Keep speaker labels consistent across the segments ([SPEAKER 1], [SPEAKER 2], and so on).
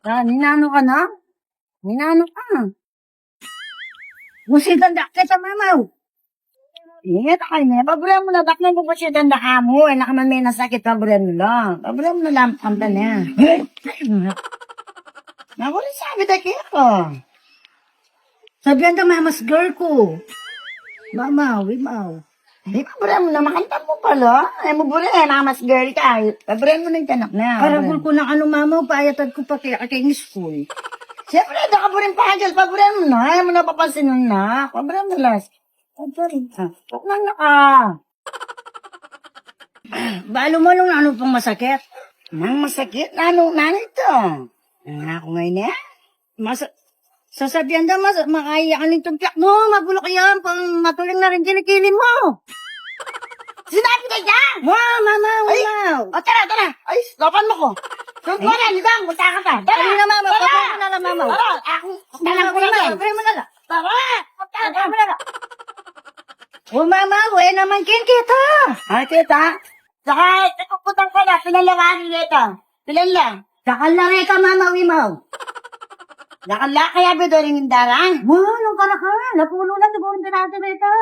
[SPEAKER 1] Ninano ka na? Ninano ka. Musitan da ka sa mamaw. Ingat ka niya. Pabulan mo na. Bakit mo musitan da ka mo? Nakaman may nasakit. Pabulan mo lang. Pabulan mo na lang. Kanta niya. Naku rin sabi da ko. Sabihan da mamas girl ko. Mamaw, imaw. Di pabulan mo na. Makanta mo pala. Ay mo bulan. Mamas girl ka. Pabulan mo na yung tanak na. Karagul ko ng ano mamaw. Paayatad ko pa kaya kay school. Siyempre, da ka po rin pagil. Pabulan mo na. Ayaw mo na papansin nun na. Pabulan mo na. Huwag na ka. Balo mo nung ano pang masakit? Nang masakit? Nano ito? Ako ngayon sasabihan daw, makaiyak ka nitong tiyak mo. Magulo ka yan. Pang matuling na rin kinikili mo. Sinabi ka dyan! Wow, mama, wow. O, tara. Ay, stopan mo ko. Sunod mo na, libang, punta ka pa. Tara! Ano na, mama? Tara! Ano na, mama? Tara! Ako, talang ko na yan. Tara mo na lang. Tara! Tara mo na lang. O, mama, huwag naman kita. Ay, kita? Saka, ikuputang ka na. Pinalagaan kita. Pilan lang. Sakalari ka, mama, wimaw. Nakala kaya ba doon yung darang? Wow, nung ka. Napulo na, nabuhin din natin ito.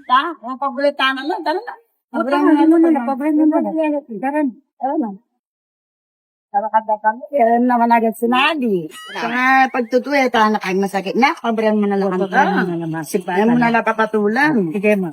[SPEAKER 1] Ta, ang paborita na lang. Tara na. Paborita mo na. Tara na. Tara kami. Yan naman agad sinadi. Saka pagtutuwi, ito na kayo masakit na. Paborita mo na lang. Yan mo na napapatulan. Sige mo.